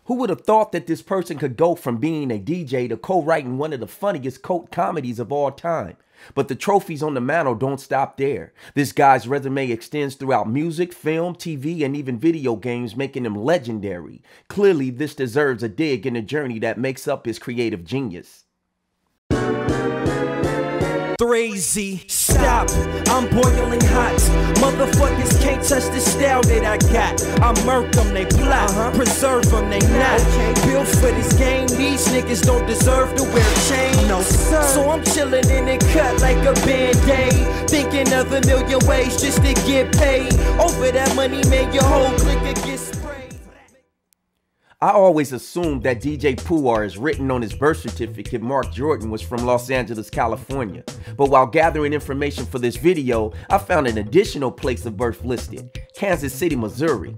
Who would have thought that this person could go from being a DJ to co-writing one of the funniest cult comedies of all time? But the trophies on the mantle don't stop there. This guy's resume extends throughout music, film, TV, and even video games, making him legendary. Clearly, this deserves a dig in the journey that makes up his creative genius. Crazy, stop, I'm boiling hot. Motherfuckers can't touch the style that I got. I murk them, they plot, preserve them, they not. Built for this game, these niggas don't deserve to wear chains. No, sir. So I'm chilling in the cut like a band-aid, thinking of a million ways just to get paid. Over that money, man, your whole clique gets sprayed. I always assumed that DJ Pooh, or as written on his birth certificate, Mark Jordan, was from Los Angeles, California. But while gathering information for this video, I found an additional place of birth listed, Kansas City, Missouri.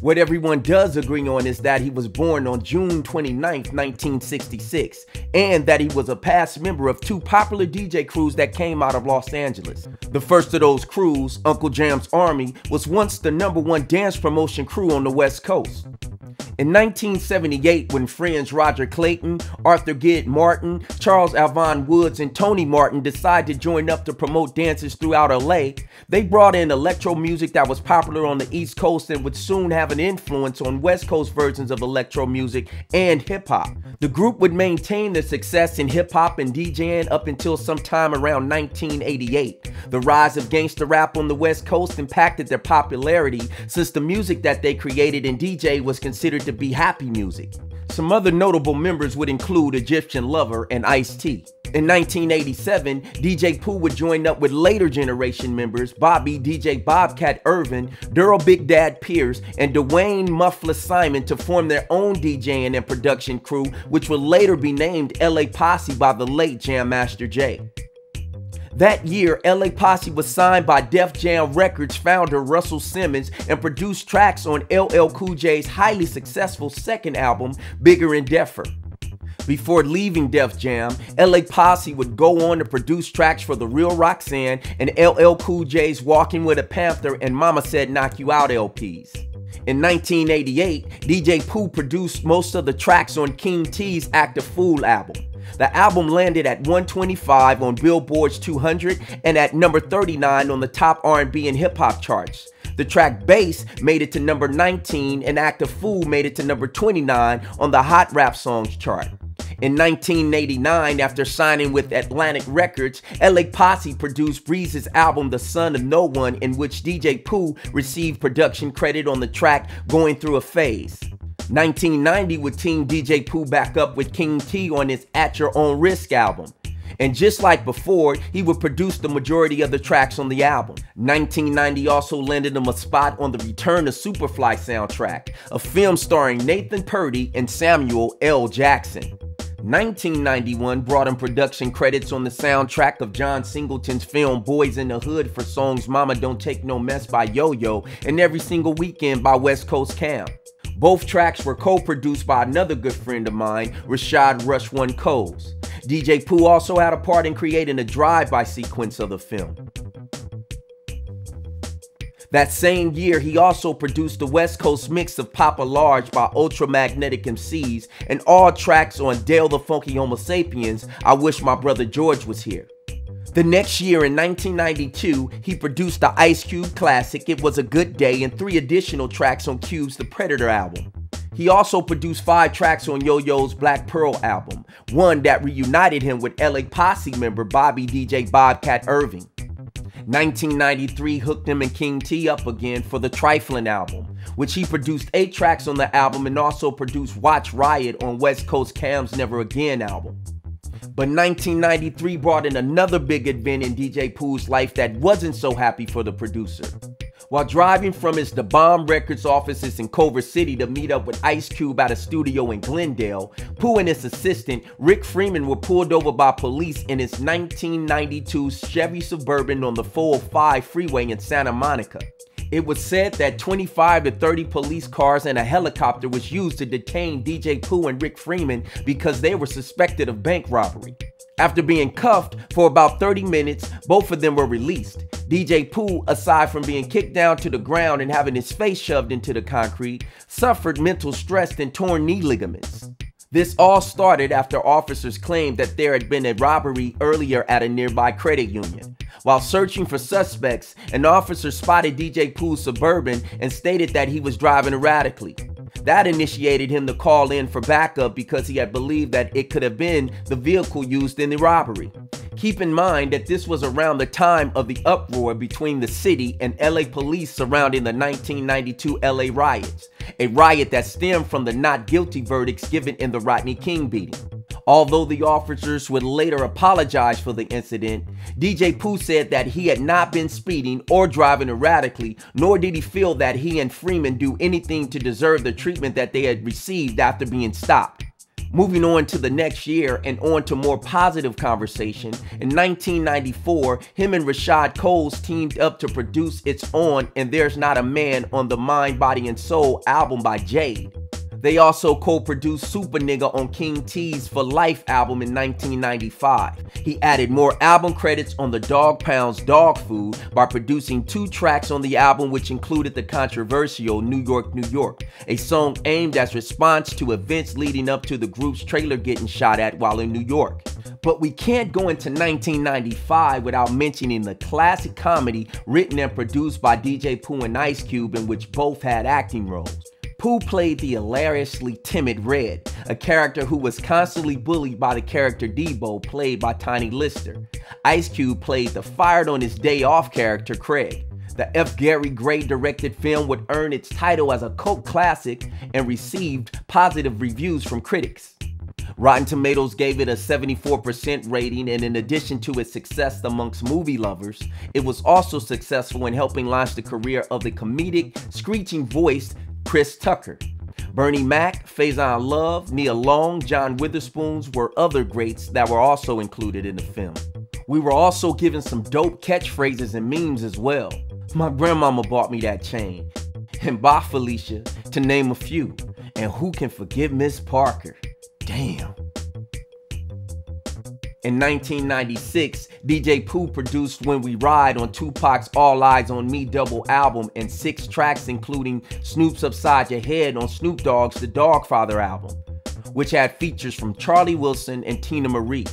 What everyone does agree on is that he was born on June 29th, 1966, and that he was a past member of two popular DJ crews that came out of Los Angeles. The first of those crews, Uncle Jam's Army, was once the #1 dance promotion crew on the West Coast. In 1978, when friends Roger Clayton, Arthur Gidd Martin, Charles Alvon Woods, and Tony Martin decided to join up to promote dances throughout LA, they brought in electro music that was popular on the East Coast and would soon have an influence on West Coast versions of electro music and hip-hop. The group would maintain their success in hip-hop and DJing up until sometime around 1988. The rise of gangsta rap on the West Coast impacted their popularity, since the music that they created and DJ was considered to be happy music. Some other notable members would include Egyptian Lover and Ice-T. In 1987, DJ Pooh would join up with later generation members Bobby DJ Bobcat Irvin, Daryl Big Dad Pierce, and Dwayne Muffler Simon to form their own DJing and production crew, which would later be named LA Posse by the late Jam Master Jay. That year, LA Posse was signed by Def Jam Records founder Russell Simmons and produced tracks on LL Cool J's highly successful second album, Bigger and Deffer. Before leaving Def Jam, LA Posse would go on to produce tracks for The Real Roxanne and LL Cool J's Walking with a Panther and Mama Said Knock You Out LPs. In 1988, DJ Pooh produced most of the tracks on King T's Act a Fool album. The album landed at 125 on Billboard's 200 and at number 39 on the top R&B and hip-hop charts. The track Bass made it to number 19 and Act a Fool made it to number 29 on the Hot Rap Songs chart. In 1989, after signing with Atlantic Records, LA Posse produced Breeze's album The Son of No One, in which DJ Pooh received production credit on the track Going Through a Phase. 1990 would team DJ Pooh back up with King T on his At Your Own Risk album. And just like before, he would produce the majority of the tracks on the album. 1990 also landed him a spot on the Return to Superfly soundtrack, a film starring Nathan Purdy and Samuel L. Jackson. 1991 brought him production credits on the soundtrack of John Singleton's film Boys in the Hood for songs Mama Don't Take No Mess by Yo-Yo and Every Single Weekend by West Coast Cam. Both tracks were co-produced by another good friend of mine, Rashad Rush One Coles. DJ Pooh also had a part in creating a drive-by sequence of the film. That same year, he also produced the West Coast mix of Papa Large by Ultramagnetic MCs and all tracks on Dale the Funky Homo Sapiens, I Wish My Brother George Was Here. The next year, in 1992, he produced the Ice Cube classic It Was a Good Day and 3 additional tracks on Cube's The Predator album. He also produced 5 tracks on Yo-Yo's Black Pearl album, one that reunited him with LA Posse member Bobby DJ Bobcat Irving. 1993 hooked him and King T up again for the Triflin' album, which he produced 8 tracks on the album and also produced Watch Riot on West Coast Cam's Never Again album. But 1993 brought in another big event in DJ Pooh's life that wasn't so happy for the producer. While driving from his Da Bomb Records offices in Culver City to meet up with Ice Cube at a studio in Glendale, Pooh and his assistant, Rick Freeman, were pulled over by police in his 1992 Chevy Suburban on the 405 freeway in Santa Monica. It was said that 25 to 30 police cars and a helicopter was used to detain DJ Pooh and Rick Freeman because they were suspected of bank robbery. After being cuffed for about 30 minutes, both of them were released. DJ Pooh, aside from being kicked down to the ground and having his face shoved into the concrete, suffered mental stress and torn knee ligaments. This all started after officers claimed that there had been a robbery earlier at a nearby credit union. While searching for suspects, an officer spotted DJ Pooh's Suburban and stated that he was driving erratically. That initiated him to call in for backup because he had believed that it could have been the vehicle used in the robbery. Keep in mind that this was around the time of the uproar between the city and LA police surrounding the 1992 LA riots, a riot that stemmed from the not guilty verdicts given in the Rodney King beating. Although the officers would later apologize for the incident, DJ Pooh said that he had not been speeding or driving erratically, nor did he feel that he and Freeman do anything to deserve the treatment that they had received after being stopped. Moving on to the next year and on to more positive conversation, in 1994, him and Rashad Coles teamed up to produce It's On and There's Not a Man on the Mind, Body and Soul album by Jade. They also co-produced Super Nigga on King T's For Life album in 1995. He added more album credits on the Dogg Pound's Dog Food by producing 2 tracks on the album, which included the controversial New York, New York, a song aimed as response to events leading up to the group's trailer getting shot at while in New York. But we can't go into 1995 without mentioning the classic comedy written and produced by DJ Pooh and Ice Cube, in which both had acting roles. Pooh played the hilariously timid Red, a character who was constantly bullied by the character Debo, played by Tiny Lister. Ice Cube played the fired on his day off character Craig. The F. Gary Gray directed film would earn its title as a cult classic and received positive reviews from critics. Rotten Tomatoes gave it a 74% rating, and in addition to its success amongst movie lovers, it was also successful in helping launch the career of the comedic, screeching-voiced Chris Tucker. Bernie Mac, Faizon Love, Nia Long, John Witherspoon were other greats that were also included in the film. We were also given some dope catchphrases and memes as well. My grandmama bought me that chain, and bye Felicia, to name a few. And who can forget Miss Parker? Damn. In 1996, DJ Pooh produced When We Ride on Tupac's All Eyes on Me double album and 6 tracks including Snoop's Upside Your Head on Snoop Dogg's The Dogfather album, which had features from Charlie Wilson and Tina Marie.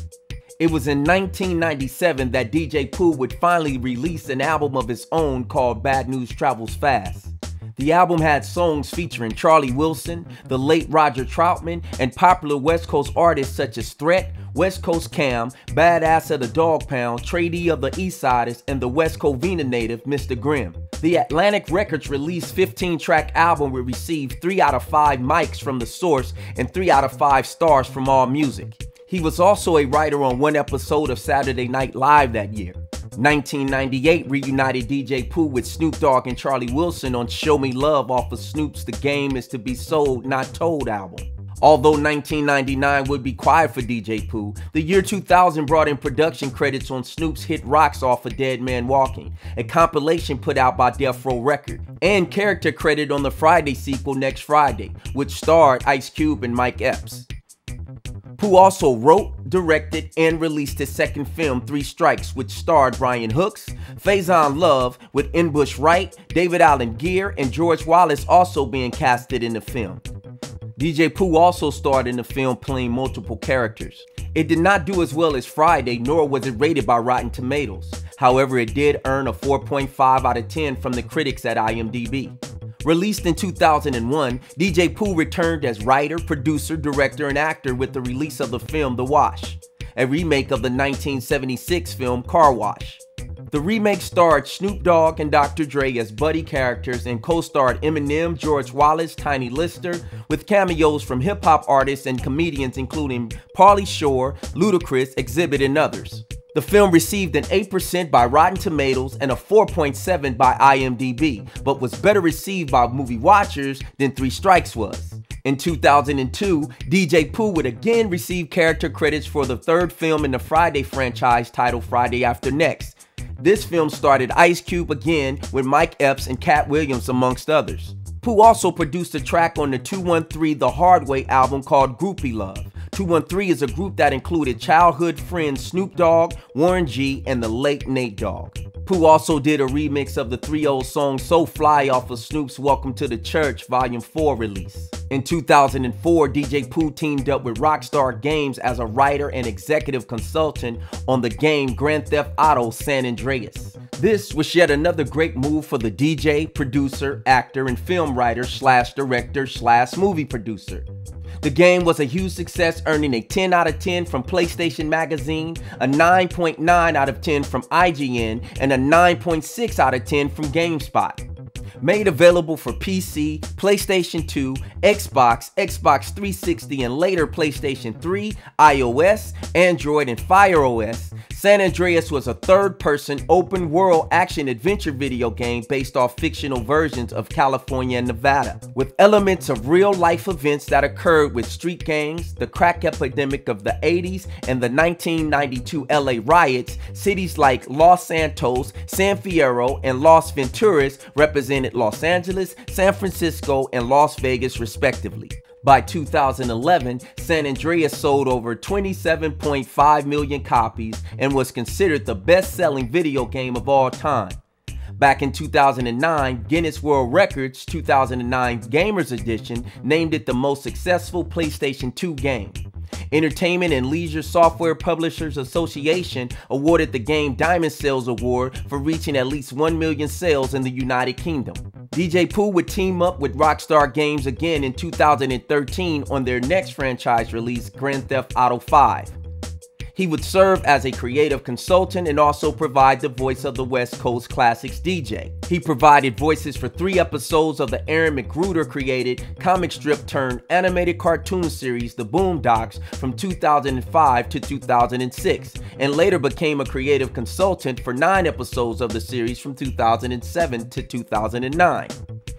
It was in 1997 that DJ Pooh would finally release an album of his own called Bad News Travels Fast. The album had songs featuring Charlie Wilson, the late Roger Troutman, and popular West Coast artists such as Threat, West Coast Cam, Badass of the Dogg Pound, Trey D of the Eastsiders, and the West Covina native Mr. Grimm. The Atlantic Records released 15-track album would receive 3 out of 5 mics from The Source and 3 out of 5 stars from AllMusic. He was also a writer on one episode of Saturday Night Live that year. 1998 reunited DJ Pooh with Snoop Dogg and Charlie Wilson on Show Me Love off of Snoop's The Game Is To Be Sold Not Told album. Although 1999 would be quiet for DJ Pooh, the year 2000 brought in production credits on Snoop's hit Rocks off of Dead Man Walking, a compilation put out by Death Row Records, and character credit on the Friday sequel Next Friday, which starred Ice Cube and Mike Epps. Pooh also wrote, directed, and released his second film, 3 Strikes, which starred Brian Hooks, Faizon Love, with Inbush Wright, David Allen Gear, and George Wallace also being casted in the film. DJ Pooh also starred in the film playing multiple characters. It did not do as well as Friday, nor was it rated by Rotten Tomatoes. However, it did earn a 4.5 out of 10 from the critics at IMDb. Released in 2001, DJ Pooh returned as writer, producer, director, and actor with the release of the film The Wash, a remake of the 1976 film Car Wash. The remake starred Snoop Dogg and Dr. Dre as buddy characters and co-starred Eminem, George Wallace, Tiny Lister, with cameos from hip-hop artists and comedians including Pauly Shore, Ludacris, Exhibit, and others. The film received an 8% by Rotten Tomatoes and a 4.7 by IMDb, but was better received by movie watchers than 3 Strikes was. In 2002, DJ Pooh would again receive character credits for the 3rd film in the Friday franchise titled Friday After Next. This film started Ice Cube again with Mike Epps and Cat Williams amongst others. Pooh also produced a track on the 213 The Hard Way album called Groupie Love. 213 is a group that included childhood friends Snoop Dogg, Warren G, and the late Nate Dogg. Pooh also did a remix of the 3-0 song So Fly off of Snoop's Welcome to the Church Volume 4 release. In 2004, DJ Pooh teamed up with Rockstar Games as a writer and executive consultant on the game Grand Theft Auto San Andreas. This was yet another great move for the DJ, producer, actor, and film writer / director / movie producer. The game was a huge success, earning a 10 out of 10 from PlayStation Magazine, a 9.9 out of 10 from IGN, and a 9.6 out of 10 from GameSpot. Made available for PC, PlayStation 2, Xbox, Xbox 360, and later PlayStation 3, iOS, Android, and Fire OS, San Andreas was a third-person, open-world action-adventure video game based off fictional versions of California and Nevada, with elements of real-life events that occurred with street gangs, the crack epidemic of the 80s, and the 1992 LA riots. Cities like Los Santos, San Fierro, and Las Venturas represented Los Angeles, San Francisco, and Las Vegas respectively. By 2011, San Andreas sold over 27.5 million copies and was considered the best-selling video game of all time. Back in 2009, Guinness World Records 2009 Gamers Edition named it the most successful PlayStation 2 game. Entertainment and Leisure Software Publishers Association awarded the game Diamond Sales Award for reaching at least 1 million sales in the United Kingdom. DJ Pooh would team up with Rockstar Games again in 2013 on their next franchise release, Grand Theft Auto 5. He would serve as a creative consultant and also provide the voice of the West Coast Classics DJ. He provided voices for 3 episodes of the Aaron McGruder created comic strip turned animated cartoon series The Boondocks from 2005 to 2006, and later became a creative consultant for 9 episodes of the series from 2007 to 2009.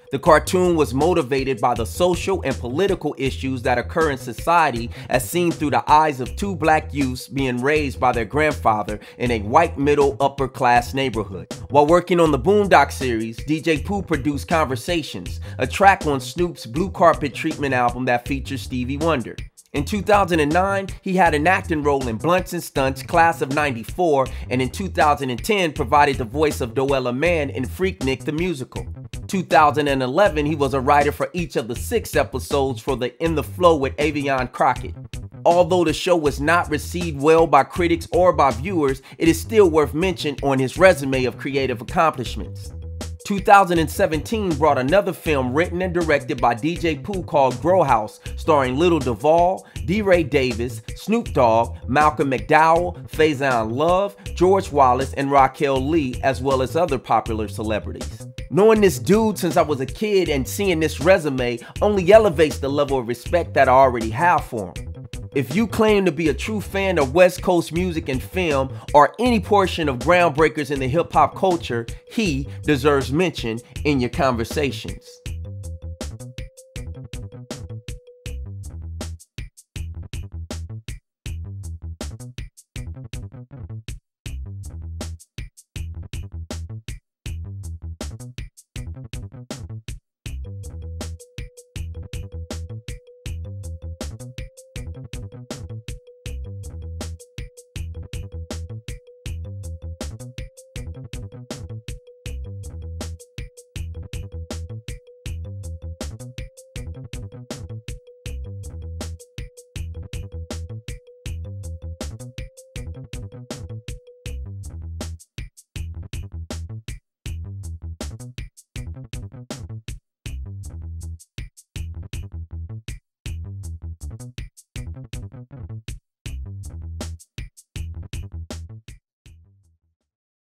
The cartoon was motivated by the social and political issues that occur in society as seen through the eyes of 2 black youths being raised by their grandfather in a white middle upper class neighborhood. While working on the Boondocks series, DJ Pooh produced Conversations, a track on Snoop's Blue Carpet Treatment album that features Stevie Wonder. In 2009, he had an acting role in Blunts and Stunts, Class of '94, and in 2010 provided the voice of Doella Mann in FREAKNIK the musical. 2011, he was a writer for each of the 6 episodes for the In the Flow with AFFION CROCKETT. Although the show was not received well by critics or by viewers, it is still worth mention on his resume of creative accomplishments. 2017 brought another film written and directed by DJ Pooh called Grow House, starring Little Duval, D-Ray Davis, Snoop Dogg, Malcolm McDowell, Faizon Love, George Wallace, and Raquel Lee, as well as other popular celebrities. Knowing this dude since I was a kid and seeing this resume only elevates the level of respect that I already have for him. If you claim to be a true fan of West Coast music and film, or any portion of groundbreakers in the hip-hop culture, he deserves mention in your conversations.